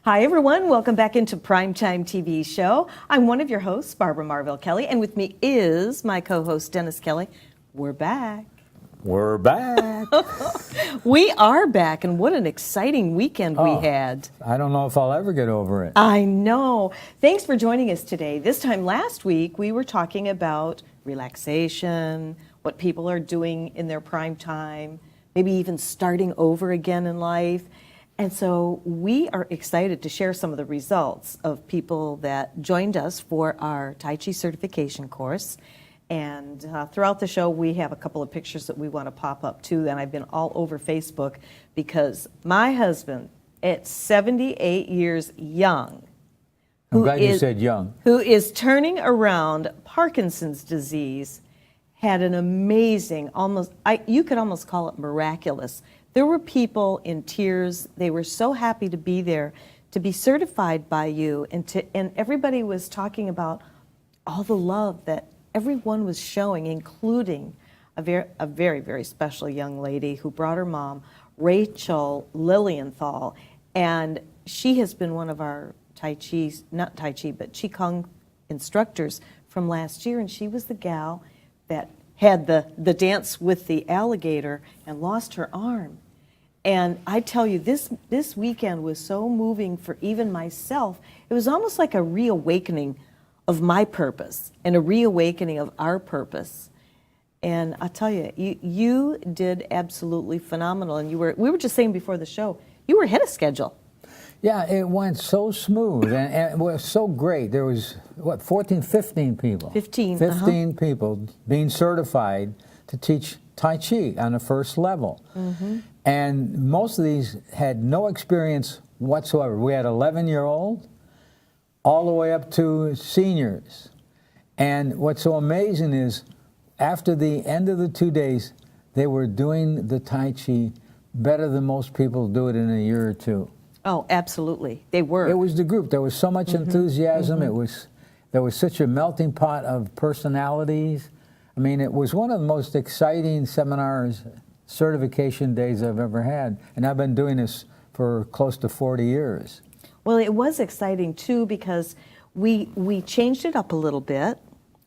Hi, everyone. Welcome back into Primetime TV Show. I'm one of your hosts, Barbara Marvell Kelly, and with me is my co-host, Dennis Kelly. We're back. We're back. We are back, and what an exciting weekend we had. I don't know if I'll ever get over it. I know. Thanks for joining us today. This time last week, we were talking about relaxation, what people are doing in their prime time, maybe even starting over again in life. And so we are excited to share some of the results of people that joined us for our Tai Chi certification course. And throughout the show, we have a couple of pictures that we want to pop up too. And I've been all over Facebook because my husband, at 78 years young, I'm glad you said young, who is turning around Parkinson's disease, had an amazing, you could almost call it miraculous. There were people in tears. They were so happy to be there, to be certified by you, and everybody was talking about all the love that everyone was showing, including a very, very special young lady who brought her mom, Rachel Lilienthal, and she has been one of our not Tai Chi, but Qigong instructors from last year, and she was the gal that had the dance with the alligator and lost her arm. And I tell you, this weekend was so moving for even myself. It was almost like a reawakening of my purpose and a reawakening of our purpose. And I tell you, you did absolutely phenomenal. And we were just saying before the show, you were ahead of schedule. Yeah, it went so smooth and it was so great. There was, 15 people? 15 people being certified to teach Tai Chi on the first level. Mm-hmm. And most of these had no experience whatsoever. We had 11-year-old all the way up to seniors. And what's so amazing is after the end of the 2 days, they were doing the Tai Chi better than most people do it in a year or two. Oh, absolutely. They were. It was the group. There was so much enthusiasm. Mm-hmm. There was such a melting pot of personalities. I mean, it was one of the most exciting seminars, certification days I've ever had. And I've been doing this for close to 40 years. Well, it was exciting, too, because we changed it up a little bit.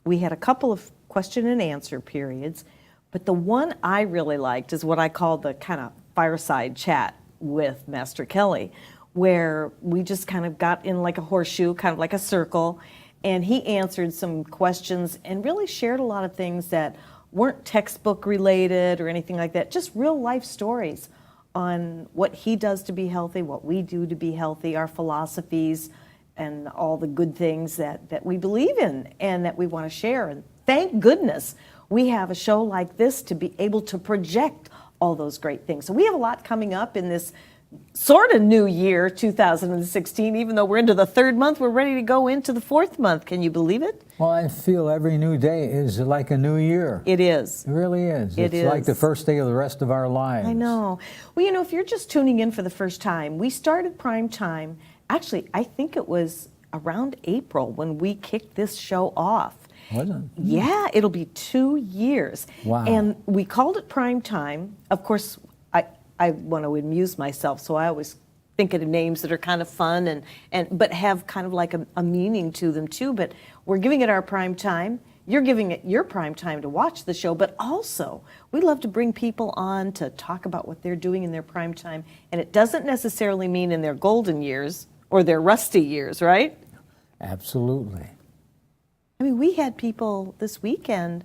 We had a couple of question and answer periods. But the one I really liked is what I call the kind of fireside chat with Master Kelly, where we just kind of got in like a horseshoe, kind of like a circle, and he answered some questions and really shared a lot of things that weren't textbook related or anything like that, just real life stories on what he does to be healthy, what we do to be healthy, our philosophies, and all the good things that we believe in and that we want to share. And thank goodness we have a show like this to be able to project all those great things. So we have a lot coming up in this sort of new year, 2016. Even though we're into the third month, we're ready to go into the fourth month. Can you believe it? Well, I feel every new day is like a new year. It is. It really is. It's like the first day of the rest of our lives. I know. Well, you know, if you're just tuning in for the first time, we started Prime Time. Actually, I think it was around April when we kicked this show off. Was it? Yeah, it'll be 2 years. Wow. And we called it Prime Time. Of course, I want to amuse myself, so I always think of names that are kind of fun but have kind of like a meaning to them too. But we're giving it our prime time. You're giving it your prime time to watch the show, but also we love to bring people on to talk about what they're doing in their prime time. And it doesn't necessarily mean in their golden years or their rusty years, right? Absolutely. I mean, we had people this weekend,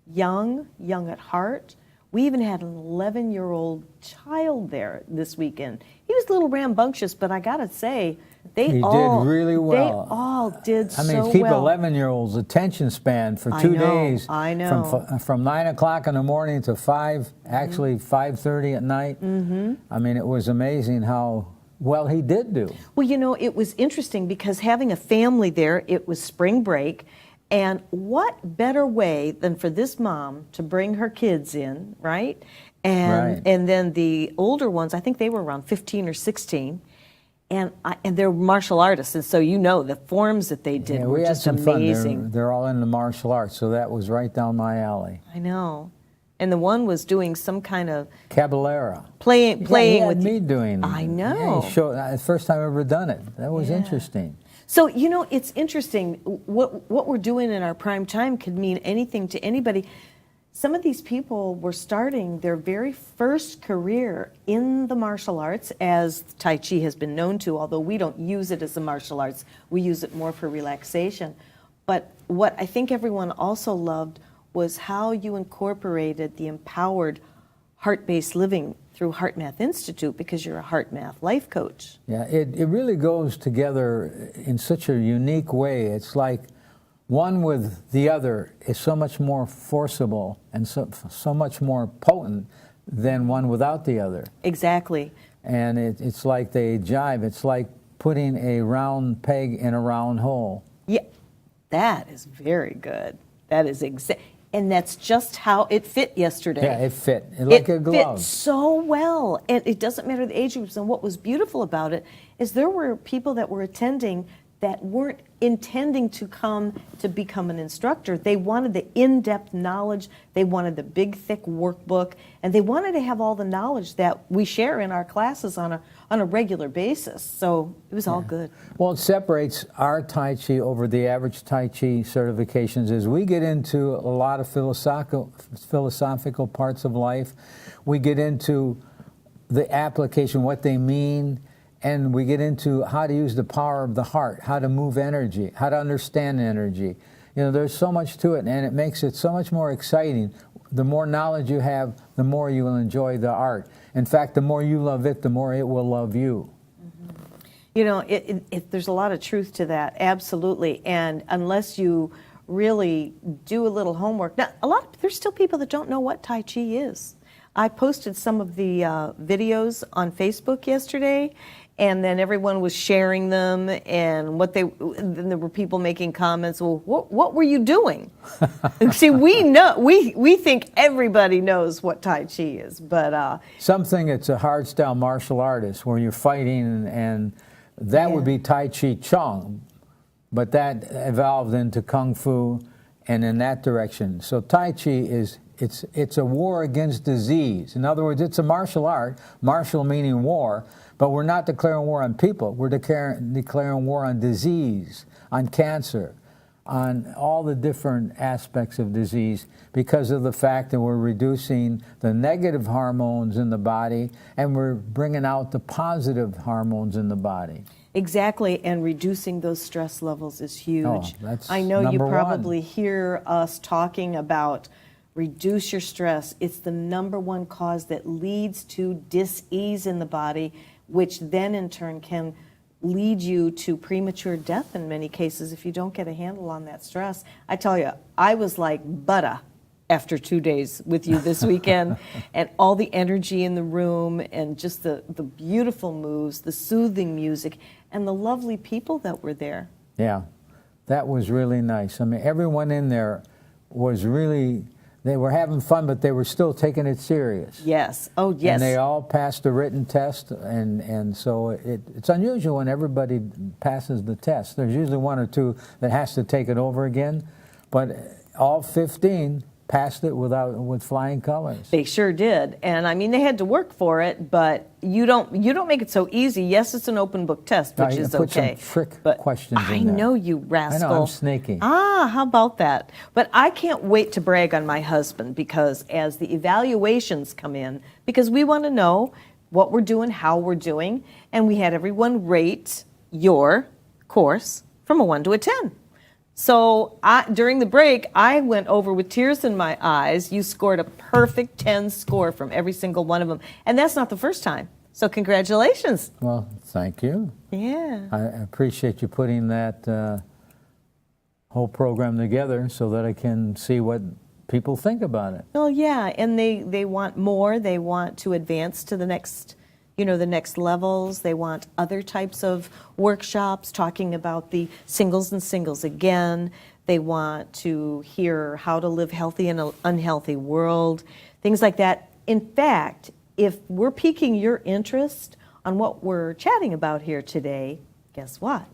young at heart. We even had an 11-year-old child there this weekend. He was a little rambunctious, but I got to say, he did really well. They all did so well. I mean, keep 11-year-olds' attention span for 2 days. I know. From 9 o'clock in the morning to 5:30 at night. Mm-hmm. I mean, it was amazing how well he did do. Well, you know, it was interesting because having a family there, it was spring break. And what better way than for this mom to bring her kids in, right? And then the older ones, I think they were around 15 or 16, and they're martial artists, and so you know the forms that they did were just amazing. Fun. They're all into martial arts, so that was right down my alley. I know. and the one was doing some kind of Cabalera. playing He had with me doing. I know. Yeah, he showed, first time I've ever done it. That was interesting. So, you know, it's interesting. What we're doing in our prime time could mean anything to anybody. Some of these people were starting their very first career in the martial arts, as Tai Chi has been known to, although we don't use it as a martial arts. We use it more for relaxation. But what I think everyone also loved was how you incorporated the empowered heart-based living through HeartMath Institute, because you're a HeartMath life coach. Yeah, it really goes together in such a unique way. It's like one with the other is so much more forcible and so much more potent than one without the other. Exactly. And it's like they jive. It's like putting a round peg in a round hole. Yeah, that is very good. That is and that's just how it fit yesterday. Yeah, it fit like a glove. It fit so well, and it doesn't matter the age groups. And what was beautiful about it is there were people that were attending that weren't intending to come to become an instructor. They wanted the in-depth knowledge, they wanted the big, thick workbook, and they wanted to have all the knowledge that we share in our classes on a regular basis. So it was all good. Well, it separates our Tai Chi over the average Tai Chi certifications is we get into a lot of philosophical parts of life. We get into the application, what they mean, and we get into how to use the power of the heart, how to move energy, how to understand energy. You know, there's so much to it, and it makes it so much more exciting. The more knowledge you have, the more you will enjoy the art. In fact, the more you love it, the more it will love you. You know, there's a lot of truth to that, absolutely. And unless you really do a little homework, now there's still people that don't know what Tai Chi is. I posted some of the videos on Facebook yesterday, and then everyone was sharing them, and then there were people making comments. Well, what were you doing? See, we think everybody knows what Tai Chi is, but something it's a hard style martial artist where you're fighting, and that would be Tai Chi Chuan, but that evolved into Kung Fu, and in that direction. So Tai Chi is it's a war against disease. In other words, it's a martial art, martial meaning war, but we're not declaring war on people. We're declaring war on disease, on cancer, on all the different aspects of disease because of the fact that we're reducing the negative hormones in the body and we're bringing out the positive hormones in the body. Exactly, and reducing those stress levels is huge. Oh, that's I know you number probably one. hear us talking about reduce your stress. It's the number one cause that leads to dis-ease in the body, which then in turn can lead you to premature death in many cases if you don't get a handle on that stress. I tell you, I was like butter after 2 days with you this weekend, and all the energy in the room and just the beautiful moves, the soothing music, and the lovely people that were there. Yeah, that was really nice. I mean, everyone in there was really, they were having fun, but they were still taking it serious. Yes. Oh, yes. And they all passed the written test, and so it's unusual when everybody passes the test. There's usually one or two that has to take it over again, but all 15 passed it with flying colors. They sure did, and I mean they had to work for it, but you don't make it so easy. Yes, it's an open book test, which is put okay. Some trick but questions I in there. know you rascal. I know, I'm sneaky. How about that? But I can't wait to brag on my husband because as the evaluations come in, because we want to know what we're doing, how we're doing, and we had everyone rate your course from a 1 to a 10. So during the break, I went over with tears in my eyes. You scored a perfect 10 score from every single one of them. And that's not the first time. So congratulations. Well, thank you. Yeah. I appreciate you putting that whole program together so that I can see what people think about it. Well, yeah, and they want more. They want to advance to the next levels. They want other types of workshops talking about the singles and singles again. They want to hear how to live healthy in an unhealthy world, things like that. In fact, if we're piquing your interest on what we're chatting about here today, guess what?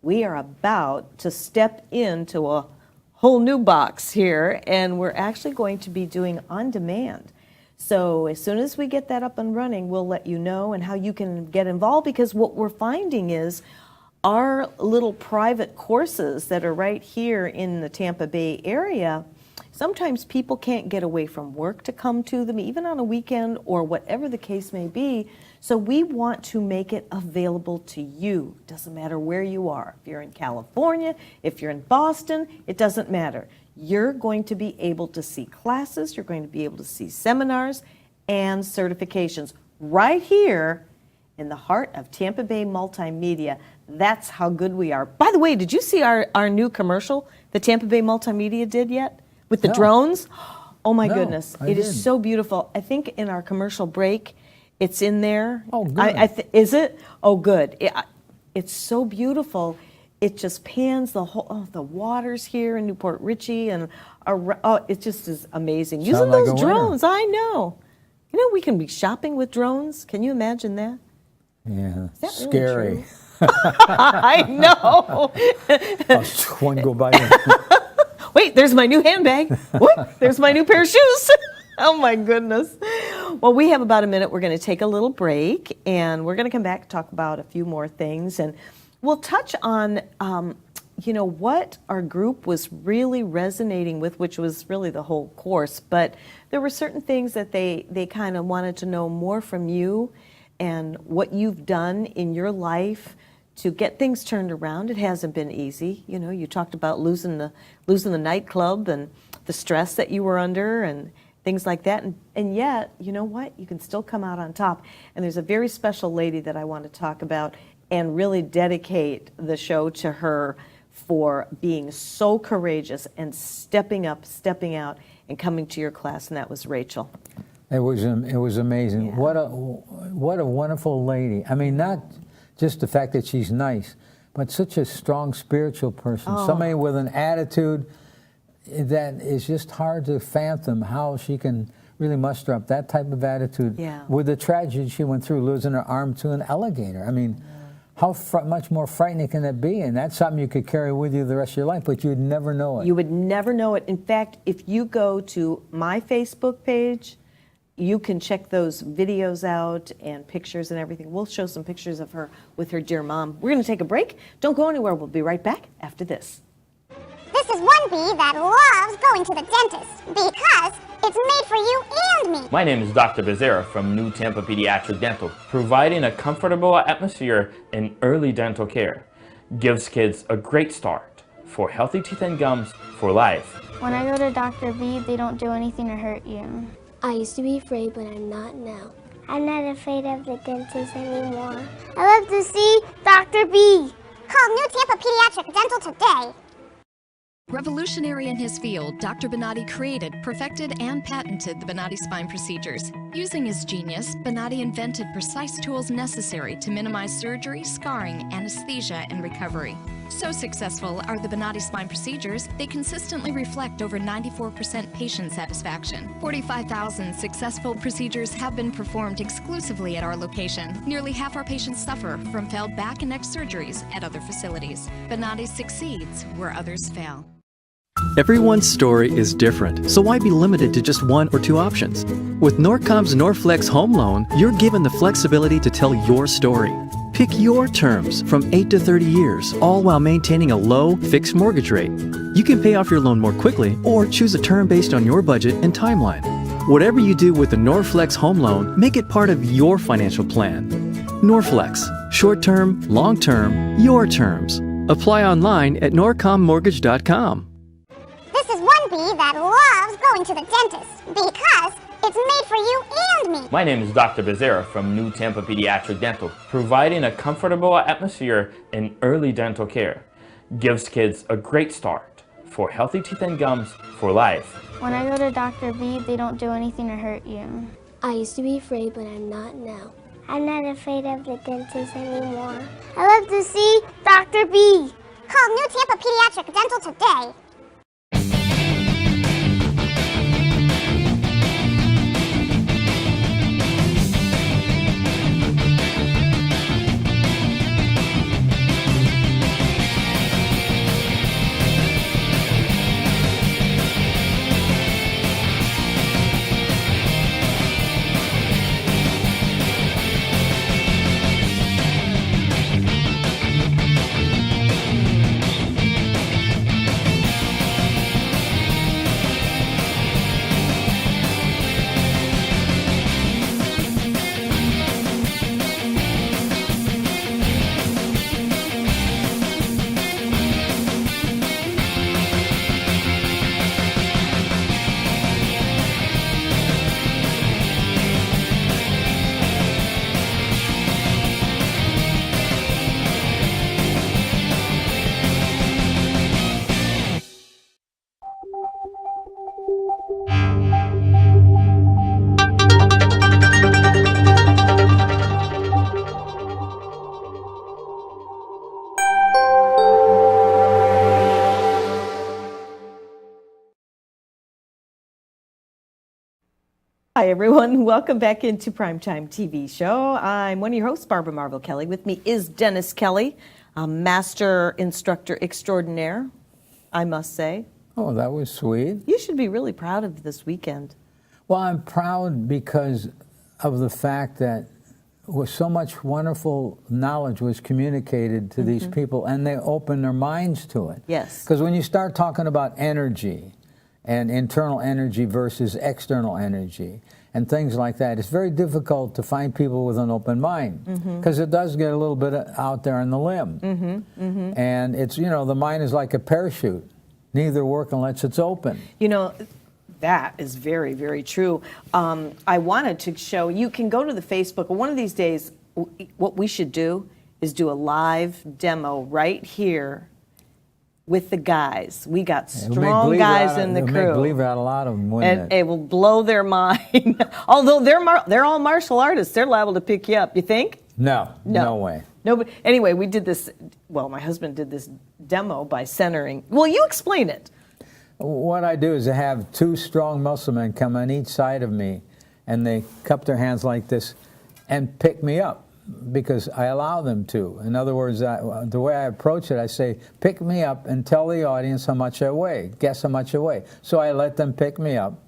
We are about to step into a whole new box here, and we're actually going to be doing on demand. So as soon as we get that up and running, we'll let you know and how you can get involved, because what we're finding is our little private courses that are right here in the Tampa Bay area, sometimes people can't get away from work to come to them, even on a weekend or whatever the case may be. So we want to make it available to you. Doesn't matter where you are. If you're in California, if you're in Boston, it doesn't matter. You're going to be able to see classes, you're going to be able to see seminars and certifications right here in the heart of Tampa Bay Multimedia. That's how good we are. By the way, did you see our new commercial that Tampa Bay Multimedia did yet? With the drones? Oh my goodness. It is so beautiful. I think in our commercial break, it's in there. Oh, good. Is it? Oh, good. It's so beautiful. It just pans the whole, the waters here in Newport Richey, and it just is amazing. Using like those a winner. drones, I know. You know, we can be shopping with drones. Can you imagine that? Yeah, Is that really scary. true? I know. One go by. Wait, there's my new handbag. What? There's my new pair of shoes. Oh my goodness. Well, we have about a minute. We're going to take a little break, and we're going to come back and talk about a few more things, and we'll touch on, what our group was really resonating with, which was really the whole course. But there were certain things that they kind of wanted to know more from you and what you've done in your life to get things turned around. It hasn't been easy. You know, you talked about losing the nightclub and the stress that you were under and things like that. And yet, you know what? You can still come out on top. And there's a very special lady that I want to talk about and really dedicate the show to her for being so courageous and stepping up, stepping out, and coming to your class, and that was Rachel. It was amazing. Yeah. What a wonderful lady. I mean, not just the fact that she's nice, but such a strong spiritual person. Somebody with an attitude that is just hard to fathom how she can really muster up that type of attitude with the tragedy she went through, losing her arm to an alligator. I mean, how much more frightening can that be? And that's something you could carry with you the rest of your life, but you'd never know it. You would never know it. In fact, if you go to my Facebook page, you can check those videos out and pictures and everything. We'll show some pictures of her with her dear mom. We're going to take a break. Don't go anywhere. We'll be right back after this. This is one bee that loves going to the dentist because it's made for you and me. My name is Dr. Becerra from New Tampa Pediatric Dental, providing a comfortable atmosphere in early dental care. Gives kids a great start for healthy teeth and gums for life. When I go to Dr. B, they don't do anything to hurt you. I used to be afraid, but I'm not now. I'm not afraid of the dentist anymore. I love to see Dr. B. Call New Tampa Pediatric Dental today. Revolutionary in his field, Dr. Bonatti created, perfected, and patented the Bonatti spine procedures. Using his genius, Bonatti invented precise tools necessary to minimize surgery, scarring, anesthesia, and recovery. So successful are the Bonatti spine procedures, they consistently reflect over 94% patient satisfaction. 45,000 successful procedures have been performed exclusively at our location. Nearly half our patients suffer from failed back and neck surgeries at other facilities. Bonatti succeeds where others fail. Everyone's story is different, so why be limited to just one or two options? With Norcom's Norflex Home Loan, you're given the flexibility to tell your story. Pick your terms from 8 to 30 years, all while maintaining a low, fixed mortgage rate. You can pay off your loan more quickly or choose a term based on your budget and timeline. Whatever you do with the Norflex Home Loan, make it part of your financial plan. Norflex, short-term, long-term, your terms. Apply online at norcommortgage.com. This is one bee that loves going to the dentist because it's made for you and me. My name is Dr. Becerra from New Tampa Pediatric Dental, providing a comfortable atmosphere in early dental care. Gives kids a great start for healthy teeth and gums for life. When I go to Dr. B, they don't do anything to hurt you. I used to be afraid, but I'm not now. I'm not afraid of the dentist anymore. I love to see Dr. B. Call New Tampa Pediatric Dental today. Hi, everyone. Welcome back into Primetime TV Show. I'm one of your hosts, Barbara Marvel Kelly. With me is Dennis Kelly, a master instructor extraordinaire, I must say. Oh, that was sweet. You should be really proud of this weekend. Well, I'm proud because of the fact that so much wonderful knowledge was communicated to these people, and they opened their minds to it. Yes. Because when you start talking about energy and internal energy versus external energy and things like that, it's very difficult to find people with an open mind because it does get a little bit out there on the limb. And it's, you know, the mind is like a parachute. Neither work unless it's open. You know, that is very, very true. I wanted to show, you can go to the Facebook, one of these days, what we should do is do a live demo right here with the guys. We got strong guys in the crew. Make believe out a lot of them, wouldn't and it will blow their mind. Although they're all martial artists, they're liable to pick you up. You think? No way. No, but anyway, we did this. Well, my husband did this demo by centering. Well, you explain it. What I do is I have two strong muscle men come on each side of me, and they cup their hands like this and pick me up because I allow them to. In other words, the way I approach it, I say, pick me up and tell the audience how much I weigh. Guess how much I weigh. So I let them pick me up,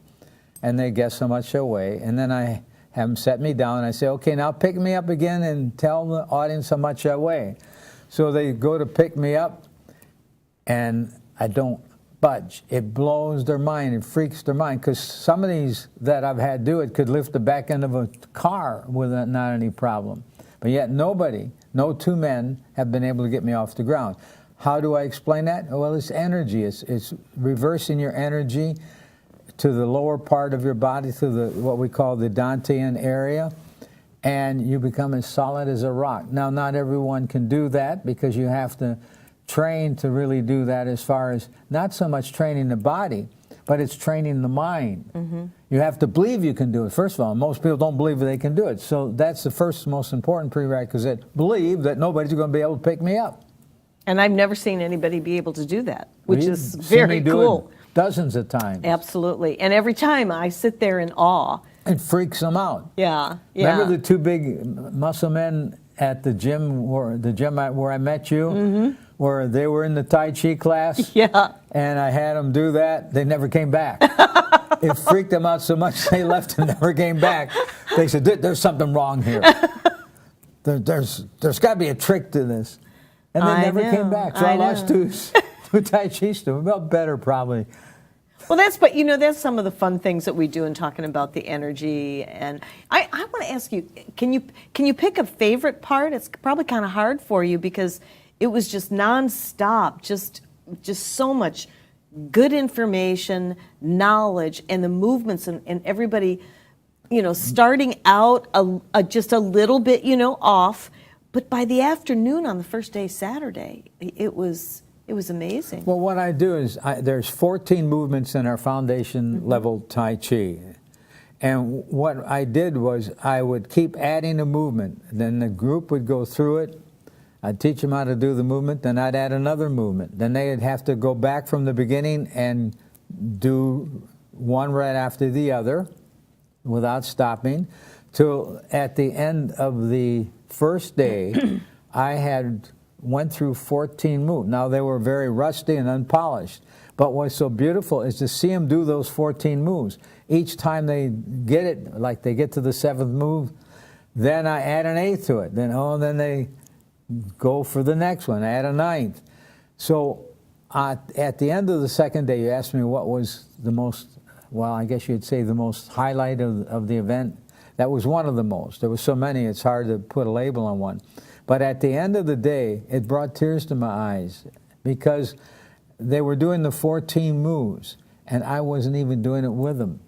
and they guess how much I weigh, and then I have them set me down, and I say, okay, now pick me up again and tell the audience how much I weigh. So they go to pick me up, and I don't budge. It blows their mind. It freaks their mind, because some of these that I've had do it could lift the back end of a car with not any problem. But yet nobody, no two men, have been able to get me off the ground. How do I explain that? Well, it's energy. It's reversing your energy to the lower part of your body, to the what we call the Dantean area, and you become as solid as a rock. Now, not everyone can do that because you have to train to really do that, as far as not so much training the body, but it's training the mind. You have to believe you can do it, first of all. Most people don't believe they can do it. So that's the first most important prerequisite. Believe that nobody's going to be able to pick me up. And I've never seen anybody be able to do that, which You've is seen very me do cool. it dozens of times. Absolutely. And every time I sit there in awe. It freaks them out. Yeah. Remember the two big muscle men at the gym where I met you, where they were in the Tai Chi class? Yeah. And I had them do that. They never came back. It freaked them out so much they left and never came back. They said, there's something wrong here. There's got to be a trick to this. And they never came back. So I lost two Tai Chi students. Well, better probably. Well, that's some of the fun things that we do in talking about the energy. And I want to ask you, can you pick a favorite part? It's probably kind of hard for you because it was just nonstop, just so much good information, knowledge, and the movements, and everybody, starting out just a little bit, off, but by the afternoon on the first day, Saturday, it was amazing. Well, what I do is there's 14 movements in our foundation level Tai Chi. And what I did was I would keep adding a movement. Then the group would go through it. I'd teach them how to do the movement. Then I'd add another movement. Then they'd have to go back from the beginning and do one right after the other without stopping. Till at the end of the first day, I had went through 14 moves. Now, they were very rusty and unpolished, but what's so beautiful is to see them do those 14 moves. Each time they get it, like they get to the 7th move, then I add an 8th to it. Then they go for the next one, add a 9th. So at the end of the second day, you asked me what was the most, well, I guess you'd say the most highlight of the event. That was one of the most. There were so many, it's hard to put a label on one. But at the end of the day, it brought tears to my eyes because they were doing the 14 moves, and I wasn't even doing it with them.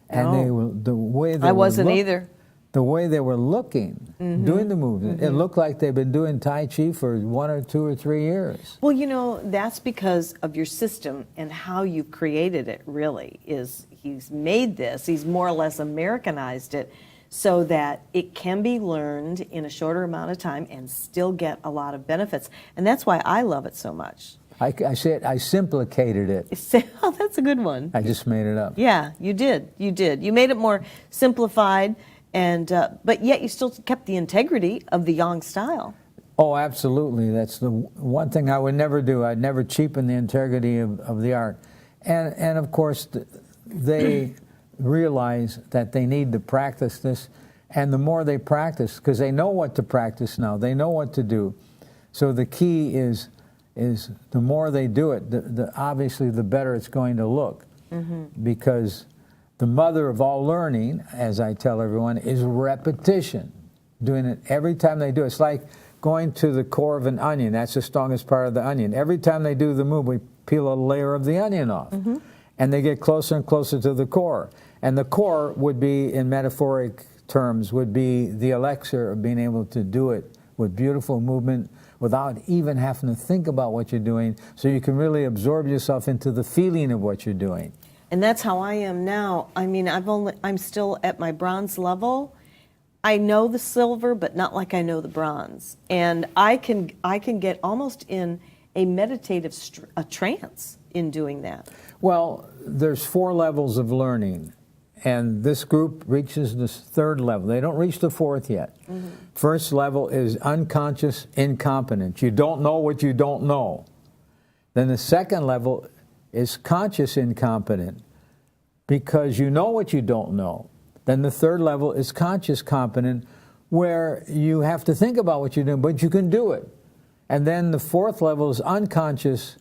And they were I wasn't either. The way they were looking, doing the moves, it looked like they've been doing Tai Chi for 1 or 2 or 3 years. Well, that's because of your system and how you created it, really, he's made this, he's more or less Americanized it, so that it can be learned in a shorter amount of time and still get a lot of benefits. And that's why I love it so much. I said I simplicated it. Oh, that's a good one. I just made it up. Yeah, you did. You did. You made it more simplified, and but yet you still kept the integrity of the Yang style. Oh, absolutely. That's the one thing I would never do. I'd never cheapen the integrity of the art. And of course, they realize that they need to practice this. And the more they practice, because they know what to practice now, they know what to do. So the key is the more they do it, obviously the better it's going to look. Because the mother of all learning, as I tell everyone, is repetition. Doing it every time they do it. It's like going to the core of an onion. That's the strongest part of the onion. Every time they do the move, we peel a layer of the onion off. And they get closer and closer to the core. And the core would be, in metaphoric terms, would be the elixir of being able to do it with beautiful movement without even having to think about what you're doing, so you can really absorb yourself into the feeling of what you're doing. And that's how I am now. I mean, I'm still at my bronze level. I know the silver, but not like I know the bronze. And I can get almost in a meditative a trance in doing that. Well, there's 4 levels of learning, and this group reaches the 3rd level. They don't reach the 4th yet. First level is unconscious incompetence. You don't know what you don't know. Then the 2nd level is conscious incompetent, because you know what you don't know. Then the 3rd level is conscious competent, where you have to think about what you're doing, but you can do it. And then the 4th level is unconscious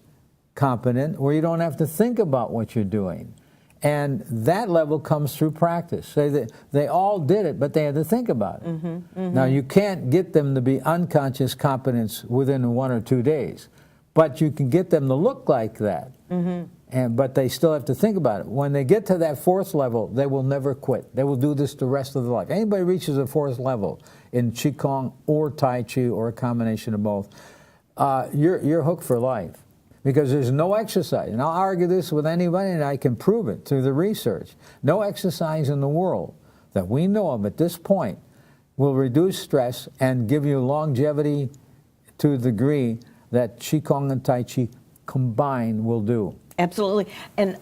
competent, where you don't have to think about what you're doing. And that level comes through practice. They all did it, but they had to think about it. Now, you can't get them to be unconscious competence within 1 or 2 days, but you can get them to look like that. But they still have to think about it. When they get to that 4th level, they will never quit. They will do this the rest of their life. Anybody reaches a 4th level in Qigong or Tai Chi or a combination of both, you're hooked for life. Because there's no exercise, and I'll argue this with anybody, and I can prove it through the research. No exercise in the world that we know of at this point will reduce stress and give you longevity to the degree that Qigong and Tai Chi combined will do. Absolutely. And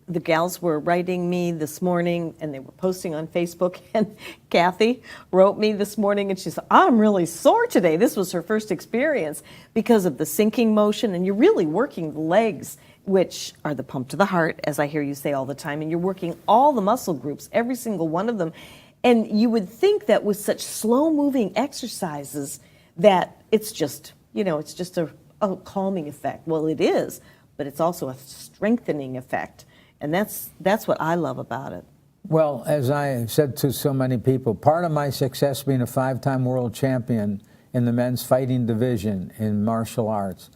the gals were writing me this morning, and they were posting on Facebook, and Kathy wrote me this morning, and she said, I'm really sore today. This was her first experience because of the sinking motion, and you're really working the legs, which are the pump to the heart, as I hear you say all the time, and you're working all the muscle groups, every single one of them. And you would think that with such slow-moving exercises that it's just, it's just a calming effect. Well, it is, but it's also a strengthening effect. And that's what I love about it. Well, as I said to so many people, part of my success being a 5-time world champion in the men's fighting division in martial arts,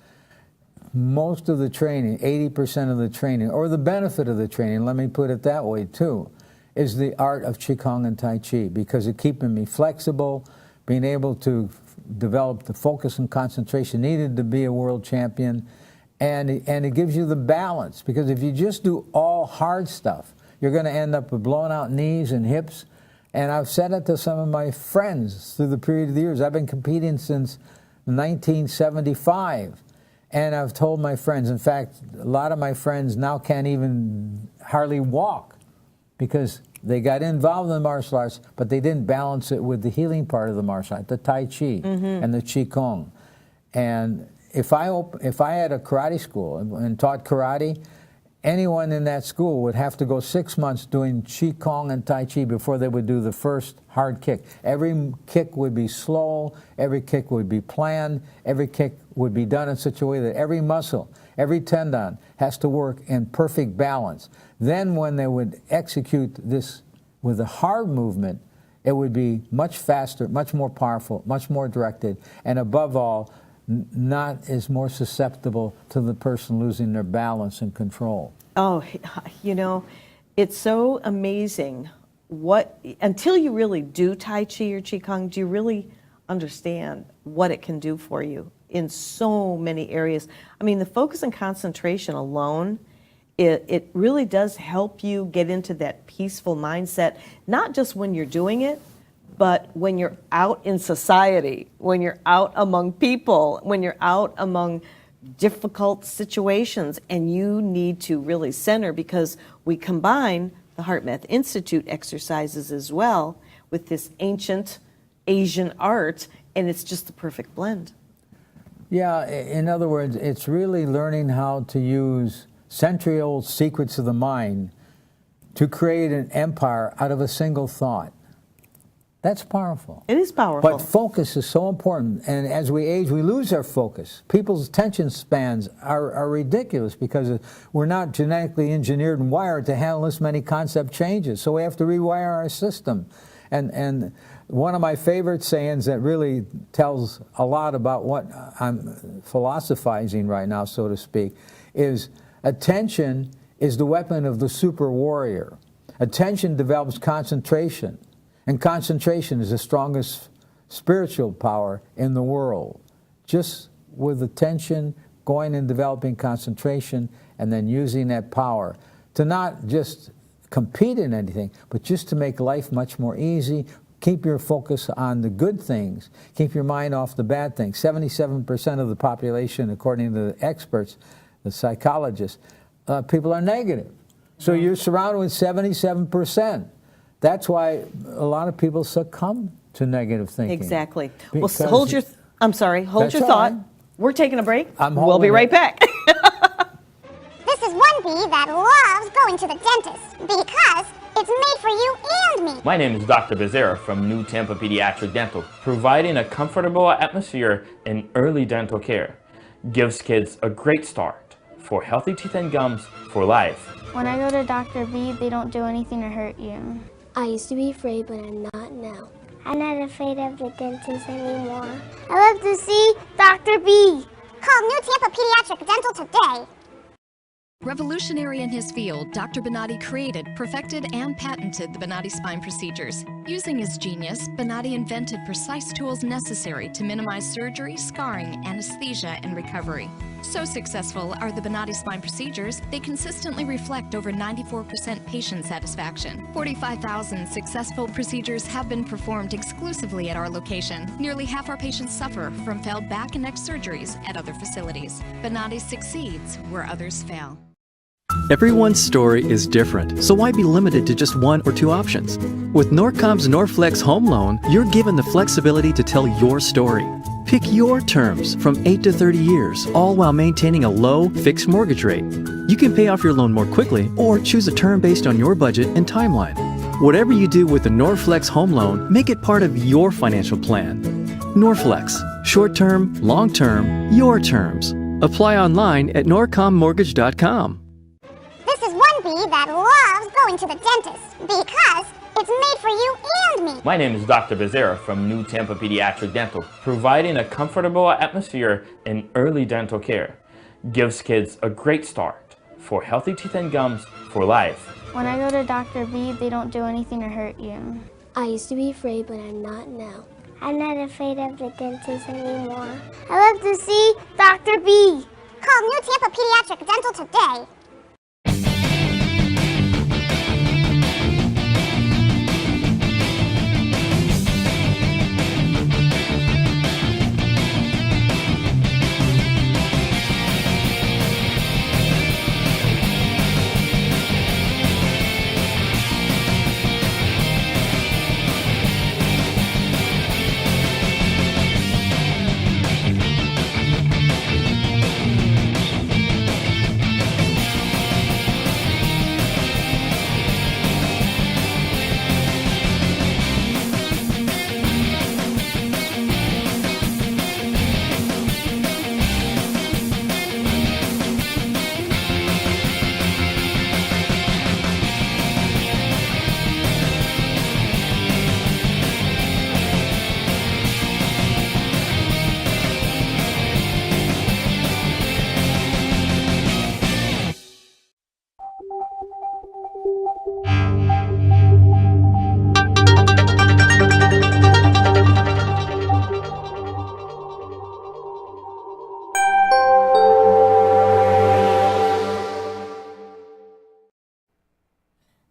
most of the training, 80% of the training, or the benefit of the training, let me put it that way too, is the art of Qigong and Tai Chi, because it's keeping me flexible, being able to develop the focus and concentration needed to be a world champion. And it gives you the balance, because if you just do all hard stuff, you're going to end up with blown out knees and hips. And I've said it to some of my friends through the period of the years. I've been competing since 1975. And I've told my friends, in fact, a lot of my friends now can't even hardly walk because they got involved in the martial arts, but they didn't balance it with the healing part of the martial art, the Tai Chi and the Qigong. And if I had a karate school and taught karate, anyone in that school would have to go 6 months doing Qigong and Tai Chi before they would do the first hard kick. Every kick would be slow, every kick would be planned, every kick would be done in such a way that every muscle, every tendon has to work in perfect balance. Then when they would execute this with a hard movement, it would be much faster, much more powerful, much more directed, and above all, not as more susceptible to the person losing their balance and control. Oh, it's so amazing until you really do Tai Chi or Qigong, do you really understand what it can do for you in so many areas. I mean, the focus and concentration alone, it really does help you get into that peaceful mindset, not just when you're doing it, but when you're out in society, when you're out among people, when you're out among difficult situations, and you need to really center, because we combine the HeartMath Institute exercises as well with this ancient Asian art, and it's just the perfect blend. Yeah, in other words, it's really learning how to use century-old secrets of the mind to create an empire out of a single thought. That's powerful. It is powerful. But focus is so important, and as we age, we lose our focus. People's attention spans are ridiculous because we're not genetically engineered and wired to handle this many concept changes, so we have to rewire our system. And one of my favorite sayings that really tells a lot about what I'm philosophizing right now, so to speak, is attention is the weapon of the super warrior. Attention develops concentration. And concentration is the strongest spiritual power in the world. Just with attention, going and developing concentration, and then using that power to not just compete in anything, but just to make life much more easy. Keep your focus on the good things. Keep your mind off the bad things. 77% of the population, according to the experts, the psychologists, people are negative. So you're surrounded with 77%. That's why a lot of people succumb to negative thinking. Exactly. Because Well, hold your That's all thought. right. We're taking a break. I'm We'll be holding right it. back. This is one bee that loves going to the dentist because it's made for you and me. My name is Dr. Becerra from New Tampa Pediatric Dental, providing a comfortable atmosphere in early dental care. Gives kids a great start for healthy teeth and gums for life. When I go to Dr. B, they don't do anything to hurt you. I used to be afraid, but I'm not now. I'm not afraid of the dentist anymore. I love to see Dr. B. Call New Tampa Pediatric Dental today. Revolutionary in his field, Dr. Bonatti created, perfected, and patented the Bonatti spine procedures. Using his genius, Bonatti invented precise tools necessary to minimize surgery, scarring, anesthesia, and recovery. So successful are the Bonatti spine procedures, they consistently reflect over 94% patient satisfaction. 45,000 successful procedures have been performed exclusively at our location. Nearly half our patients suffer from failed back and neck surgeries at other facilities. Bonatti succeeds where others fail. Everyone's story is different, so why be limited to just one or two options? With Norcom's Norflex Home Loan, you're given the flexibility to tell your story. Pick your terms from 8 to 30 years, all while maintaining a low, fixed mortgage rate. You can pay off your loan more quickly or choose a term based on your budget and timeline. Whatever you do with the Norflex Home Loan, make it part of your financial plan. Norflex, short-term, long-term, your terms. Apply online at norcommortgage.com. This is one bee that loves going to the dentist because it's made for you and me. My name is Dr. Becerra from New Tampa Pediatric Dental, providing a comfortable atmosphere in early dental care. Gives kids a great start for healthy teeth and gums for life. When I go to Dr. B, they don't do anything to hurt you. I used to be afraid, but I'm not now. I'm not afraid of the dentist anymore. I love to see Dr. B. Call New Tampa Pediatric Dental today.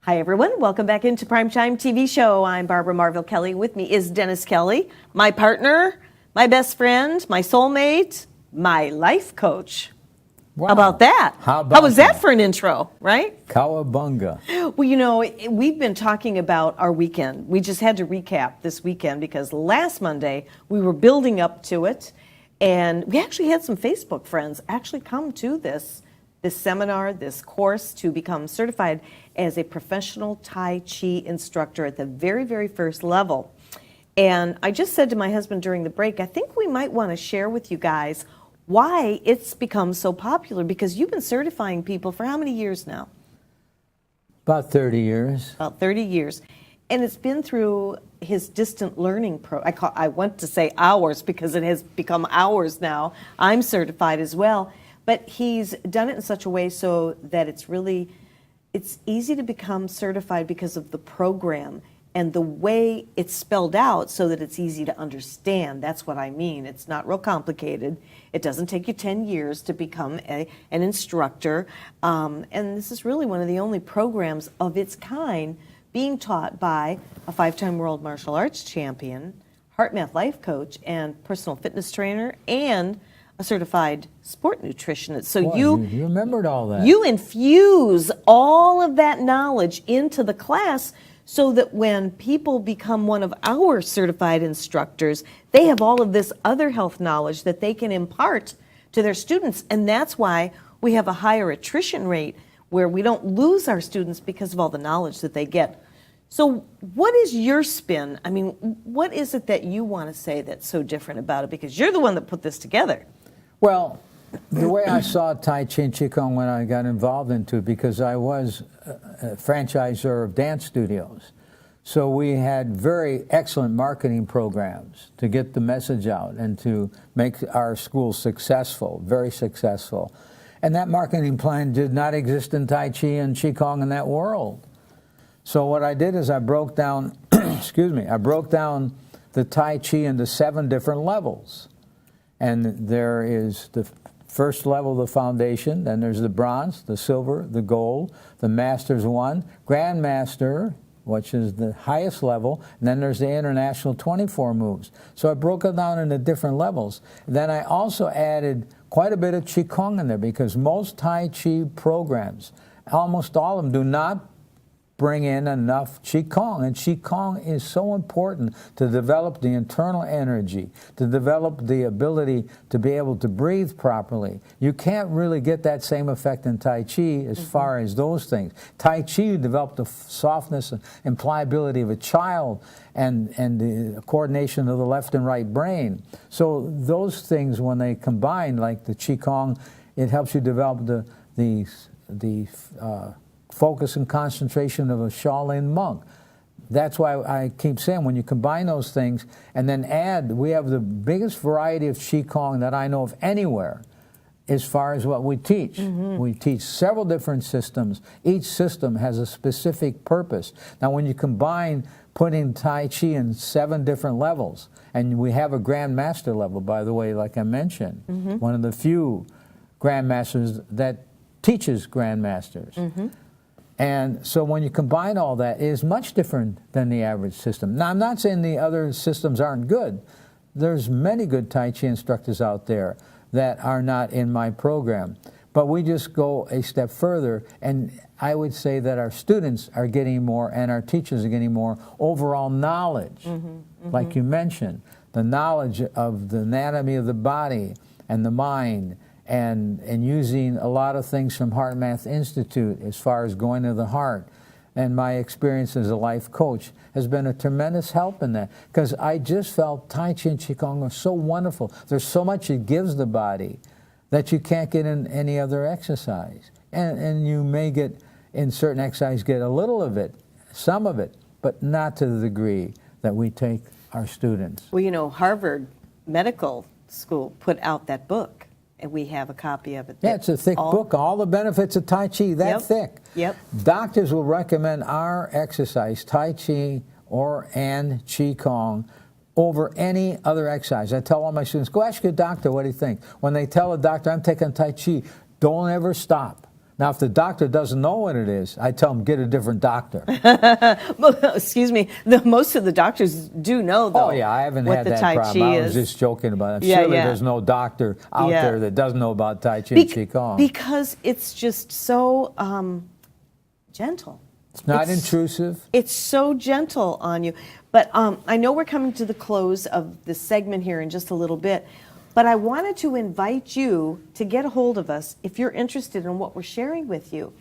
Hi, everyone. Welcome back into Primetime TV Show. I'm Barbara Marville Kelly. With me is Dennis Kelly, my partner, my best friend, my soulmate, my life coach. Wow. How about that? How about was that for an intro, right? Cowabunga. Well, you know, we've been talking about our weekend. We just had to recap this weekend because last Monday we were building up to it, and we actually had some Facebook friends actually come to this seminar, this course to become certified as a professional Tai Chi instructor at the very, very first level. And I just said to my husband during the break, I think we might want to share with you guys why it's become so popular, because you've been certifying people for how many years now? About 30 years. About 30 years. And it's been through his distant learning I want to say hours because it has become hours now. I'm certified as well. But he's done it in such a way so that it's easy to become certified because of the program and the way it's spelled out so that it's easy to understand. That's what I mean. It's not real complicated. It doesn't take you 10 years to become an instructor. And this is really one of the only programs of its kind being taught by a 5-time world martial arts champion, HeartMath life coach, and personal fitness trainer, and a certified sport nutritionist. So Boy, you remembered all that. You infuse all of that knowledge into the class so that when people become one of our certified instructors, they have all of this other health knowledge that they can impart to their students. And that's why we have a higher attrition rate, where we don't lose our students because of all the knowledge that they get. So what is your spin? I mean, what is it that you want to say that's so different about it? Because you're the one that put this together. Well, the way I saw Tai Chi and Qigong when I got involved into it, because I was a franchisor of dance studios. So we had very excellent marketing programs to get the message out and to make our schools successful, very successful. And that marketing plan did not exist in Tai Chi and Qigong in that world. So what I did is I broke down, I broke down the Tai Chi into 7 different levels. And there is the first level, the foundation, then there's the bronze, the silver, the gold, the Masters 1, Grandmaster, which is the highest level, and then there's the International 24 moves. So I broke it down into different levels. Then I also added quite a bit of Qigong in there, because most Tai Chi programs, almost all of them, do not bring in enough Qigong. And Qigong is so important to develop the internal energy, to develop the ability to be able to breathe properly. You can't really get that same effect in Tai Chi as far as those things. Tai Chi, you develop the softness and pliability of a child, and the coordination of the left and right brain. So those things, when they combine, like the Qigong, it helps you develop the focus and concentration of a Shaolin monk. That's why I keep saying, when you combine those things and then add, we have the biggest variety of Qigong that I know of anywhere as far as what we teach. We teach several different systems. Each system has a specific purpose. Now when you combine putting Tai Chi in 7 different levels, and we have a Grandmaster level, by the way, like I mentioned, one of the few Grandmasters that teaches Grandmasters. And so when you combine all that, it is much different than the average system. Now, I'm not saying the other systems aren't good. There's many good Tai Chi instructors out there that are not in my program. But we just go a step further, and I would say that our students are getting more and our teachers are getting more overall knowledge, like you mentioned, the knowledge of the anatomy of the body and the mind, and using a lot of things from HeartMath Institute as far as going to the heart. And my experience as a life coach has been a tremendous help in that, because I just felt Tai Chi and Qigong are so wonderful. There's so much it gives the body that you can't get in any other exercise. And you may get, in certain exercise, get a little of it, some of it, but not to the degree that we take our students. Well, you know, Harvard Medical School put out that book, and we have a copy of it. Yeah, it's a thick book, all the benefits of Tai Chi, that thick. Yep. Doctors will recommend our exercise, Tai Chi and Qigong, over any other exercise. I tell all my students, go ask your doctor what he thinks. When they tell a doctor, I'm taking Tai Chi, don't ever stop. Now, if the doctor doesn't know what it is, I tell them, get a different doctor. Excuse me. Most of the doctors do know, though. Oh, yeah, I haven't what had the that Tai problem. Chi I was is. just joking about it. Yeah, Surely yeah. there's no doctor out Yeah. there that doesn't know about Tai Chi and Qigong. Because it's just so gentle. It's not intrusive. It's so gentle on you. But I know we're coming to the close of this segment here in just a little bit, but I wanted to invite you to get a hold of us if you're interested in what we're sharing with you.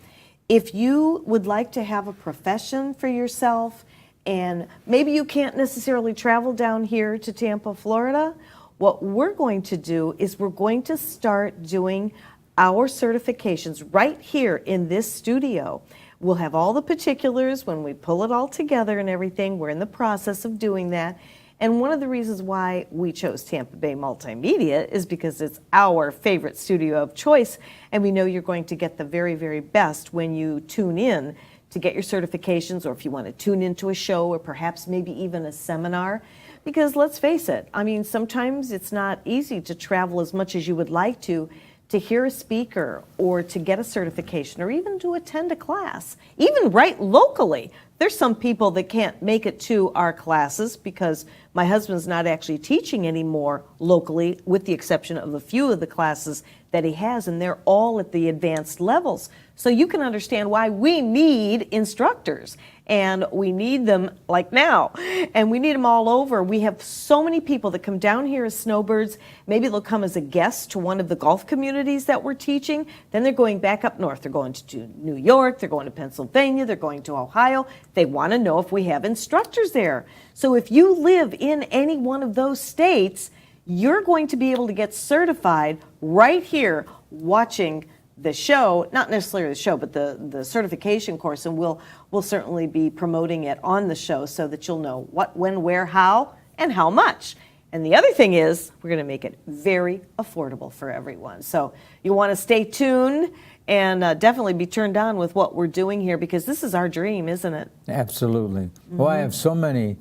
If you would like to have a profession for yourself, and maybe you can't necessarily travel down here to Tampa, Florida, what we're going to do is we're going to start doing our certifications right here in this studio. We'll have all the particulars when we pull it all together and everything. We're in the process of doing that. And one of the reasons why we chose Tampa Bay Multimedia is because it's our favorite studio of choice, and we know you're going to get the very, very best when you tune in to get your certifications, or if you want to tune into a show or perhaps maybe even a seminar. Because let's face it, I mean, sometimes it's not easy to travel as much as you would like to hear a speaker or to get a certification or even to attend a class, even right locally. There's some people that can't make it to our classes because my husband's not actually teaching anymore locally, with the exception of a few of the classes that he has, and they're all at the advanced levels. So you can understand why we need instructors, and we need them like now, and we need them all over. We have so many people that come down here as snowbirds. Maybe they'll come as a guest to one of the golf communities that we're teaching. Then they're going back up north. They're going to New York, they're going to Pennsylvania, they're going to Ohio. They want to know if we have instructors there. So if you live in any one of those states, you're going to be able to get certified right here watching the show, not necessarily the show, but the certification course, and we'll certainly be promoting it on the show so that you'll know what, when, where, how, and how much. And the other thing is, we're going to make it very affordable for everyone. So you want to stay tuned and definitely be turned on with what we're doing here, because this is our dream, isn't it? Absolutely. Well, I have so many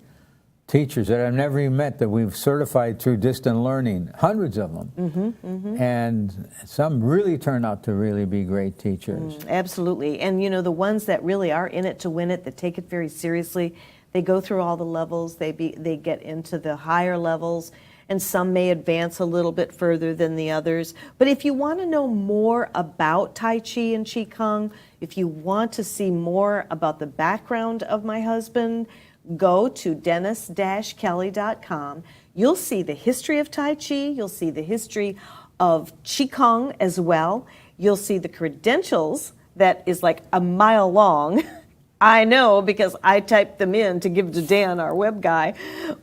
teachers that I've never even met that we've certified through distant learning, hundreds of them. And some really turn out to really be great teachers. Absolutely. And, you know, the ones that really are in it to win it, that take it very seriously, they go through all the levels, they get into the higher levels, and some may advance a little bit further than the others. But if you want to know more about Tai Chi and Qigong, if you want to see more about the background of my husband, go to dennis-kelly.com. You'll see the history of Tai Chi. You'll see the history of Qigong as well. You'll see the credentials that is like a mile long. I know, because I typed them in to give to Dan, our web guy.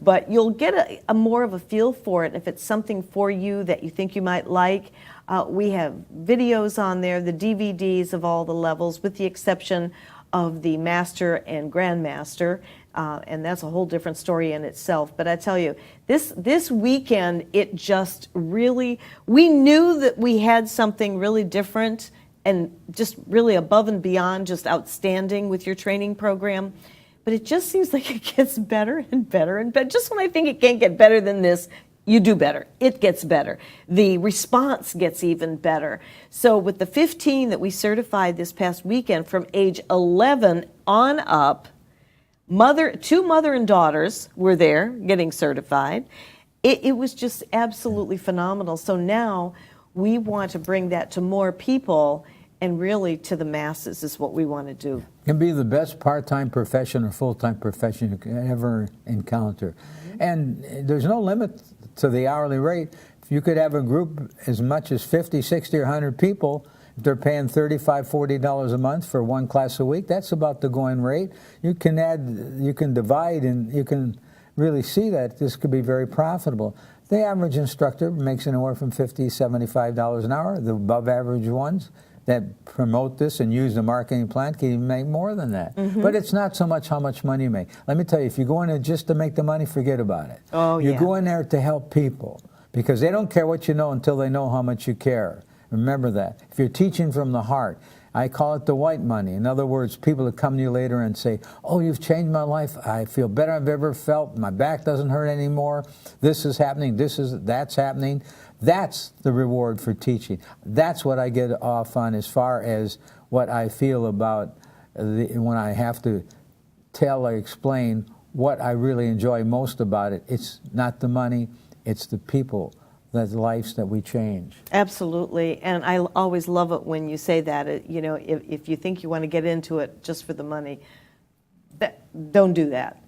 But you'll get a more of a feel for it. If it's something for you that you think you might like, we have videos on there, the DVDs of all the levels, with the exception of the Master and Grandmaster. And that's a whole different story in itself. But I tell you, this weekend, it just really, we knew that we had something really different and just really above and beyond just outstanding with your training program. But it just seems like it gets better and better and better. Just when I think it can't get better than this, you do better. It gets better. The response gets even better. So with the 15 that we certified this past weekend from age 11 on up, two mother and daughters were there getting certified. It was just absolutely phenomenal. So now we want to bring that to more people, and really to the masses is what we want to do. It can be the best part-time profession or full-time profession you can ever encounter. And there's no limit to the hourly rate. If you could have a group as much as 50, 60, or 100 people, if they're paying $35, $40 a month for one class a week, that's about the going rate. You can divide, and you can really see that this could be very profitable. The average instructor makes anywhere from $50, $75 an hour. The above average ones that promote this and use the marketing plan can even make more than that. But it's not so much how much money you make. Let me tell you, if you go in there just to make the money, forget about it. You go in there to help people, because they don't care what you know until they know how much you care. Remember that. If you're teaching from the heart, I call it the white money. In other words, people that come to you later and say, oh, you've changed my life. I feel better than I've ever felt. My back doesn't hurt anymore. This is happening. That's happening. That's the reward for teaching. That's what I get off on as far as what I feel about when I have to tell or explain what I really enjoy most about it. It's not the money, it's the people, the lives that we change. Absolutely, and I always love it when you say that. You know, if you think you want to get into it just for the money, don't do that.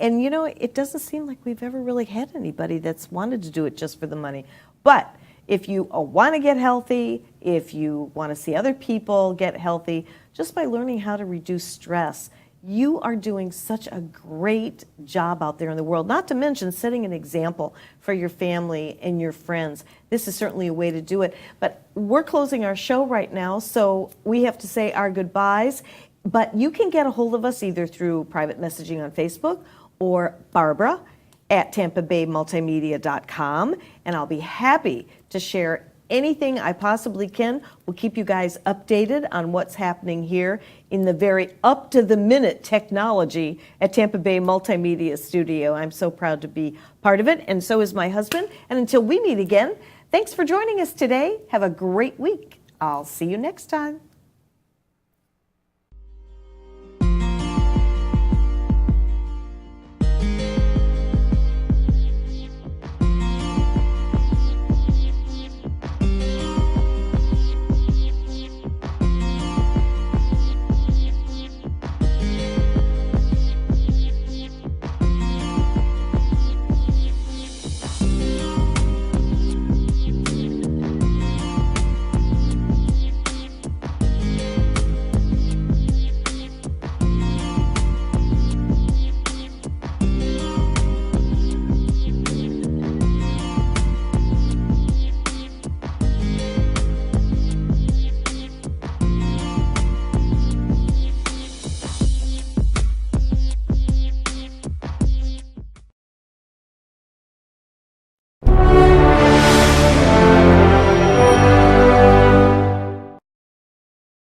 And you know, it doesn't seem like we've ever really had anybody that's wanted to do it just for the money. But if you want to get healthy, if you want to see other people get healthy, just by learning how to reduce stress, you are doing such a great job out there in the world, not to mention setting an example for your family and your friends. This is certainly a way to do it. But we're closing our show right now, so we have to say our goodbyes. But you can get a hold of us either through private messaging on Facebook or Barbara at TampaBayMultimedia.com, and I'll be happy to share anything I possibly can. We'll keep you guys updated on what's happening here in the very up-to-the-minute technology at Tampa Bay Multimedia Studio. I'm so proud to be part of it, and so is my husband. And until we meet again, thanks for joining us today. Have a great week. I'll see you next time.